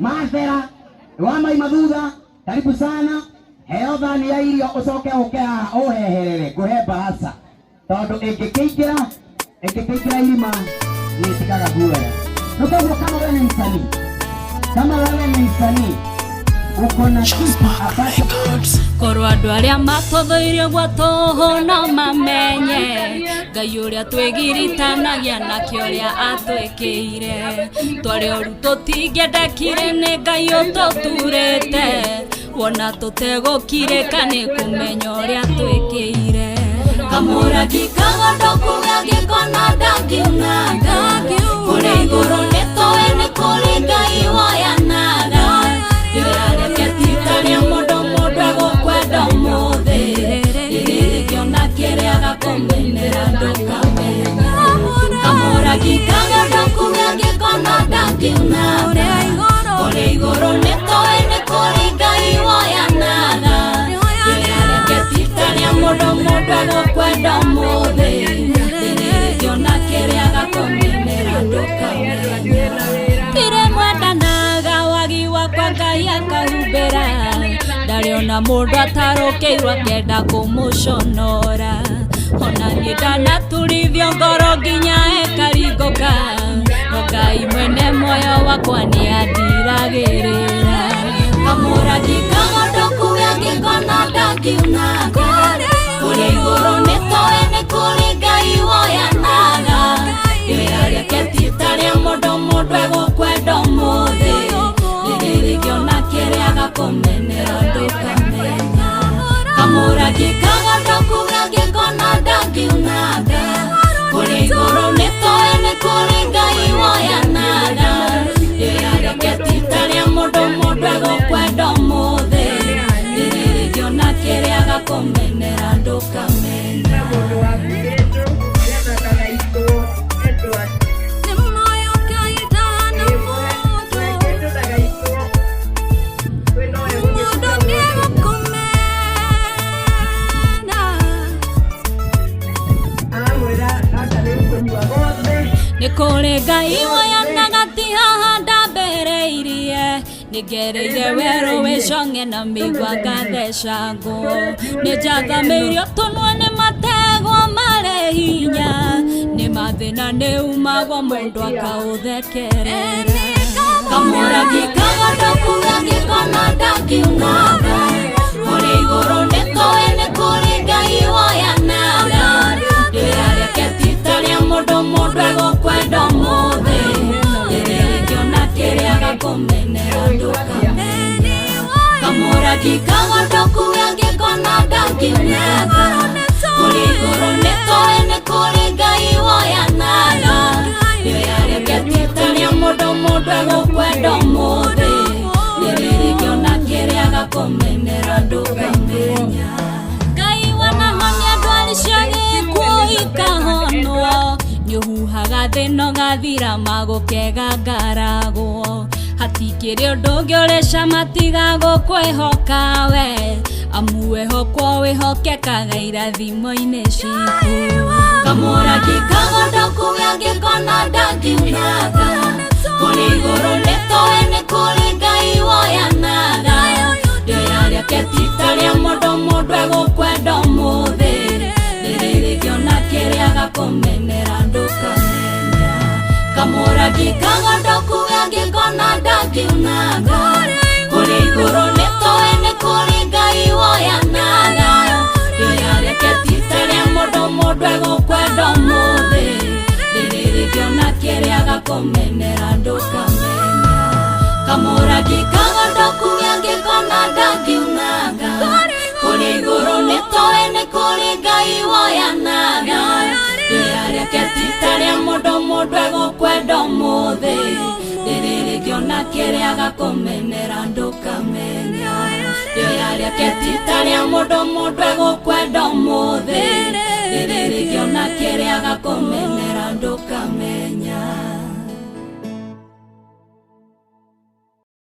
Masera wama imadhuda karibu sana heotha ni ya irio ucoke ukea uheherere kuhemba hasa tondu ingikeingira irima nitikaga guoya nukoguo kama wewe ni msanii ukona korwo andu aria matuthuirio gwatuhuna mamenye Ngai uria twigiritanagia nakio ria atwikire twari oru tutingiendekire ni Ngai ututurite wona tutegukirika ni kumenya uria twikire kamuragi kagondoku gagikona ndakiunaga kuri iguru nitowe ni kuri Ngai woyanaga irareketitaria mundu egukwenda umuthi irigiona kiria gakumenera ndukamenya kamuragi kagondoku gagikona ndakiunaga kuri iguru nitowe ni kuri Ngai woyanaga irareketitaria mundu egukwenda umuthi irigiona kiria gakumenera ndukamenya Ngai akahumbira ndariona mundu atarukiirwo akenda kumuconora ona nie ndanaturithio ngoro nginya ekaringũka no Ngai mwene muoyo wakwa niandiragĩrĩra kamuragi kagondoku gagikona ndakiunaga kuri iguru nitowe ni kuri Ngai woyanaga iria rĩaketitaria mundu egukwenda umuthi irigiona kiria gakumenera ndukamenya kamuragi kagondoku gagikona ndakiunaga kuri iguru nitowe ni kuri Ngai woyanaga iria rĩaketitaria mundu egukwenda umuthi irigiona kiria gakumenera ndukamenya Nikore Ngai woyanaga ti haha ndambereirie nigereire weru wiconge na migwa ngatheca nguo ninjathamĩirio tũnua nĩ mategwo marĩ hinya nĩ mathĩna nĩ umagwo mũndũ akaũthekerera kamuragi kagondoku gagikona ndakiunaga kuri iguru nitowe ni kuri Ngai woyanaga iria rĩaketitaria mundu egukwenda umuthi irigiona kiria gakumenera ndukamenya kamuragi kagondoku gagikona ndakiunaga kuri iguru nitowe ni kuri Ngai woyanaga iria rĩaketitaria mundu egukwenda umuthi irigiona kiria gakumenera ndukamenya Ngai wanahonia ndwari cia gĩkuũ ikahonwo nĩũhuhaga thĩno gathira magũkega ngaragwo hatikĩrĩ ũndũ ũngĩ ũrĩ cama tiga gũkwĩhoka we amu wĩhokwo wĩhokekaga irathimo-inĩ citũ kamuragi kagondoku gagikona ndakiunaga kuri iguru nitowe ni kuri Ngai woyanaga iria rĩaketitaria mundu egukwenda umuthi irigiona kiria gakumenera ndukamenya kamuragi kagondoku gagikona ndakiunaga kuri iguru nitowe ni kuri Ngai woyanaga iria rĩaketitaria mundu egukwenda umuthi irigiona kiria gakumenera ndukamenya kamuragi kagondoku gagikona ndakiunaga kuri iguru nitowe ni kuri Ngai woyanaga iria rĩaketitaria mundu egukwenda umuthi irigiona kiria gakumenera ndukamenya iria rĩaketitaria mundu egukwenda umuthi irigiona kiria gakumenera ndukamenya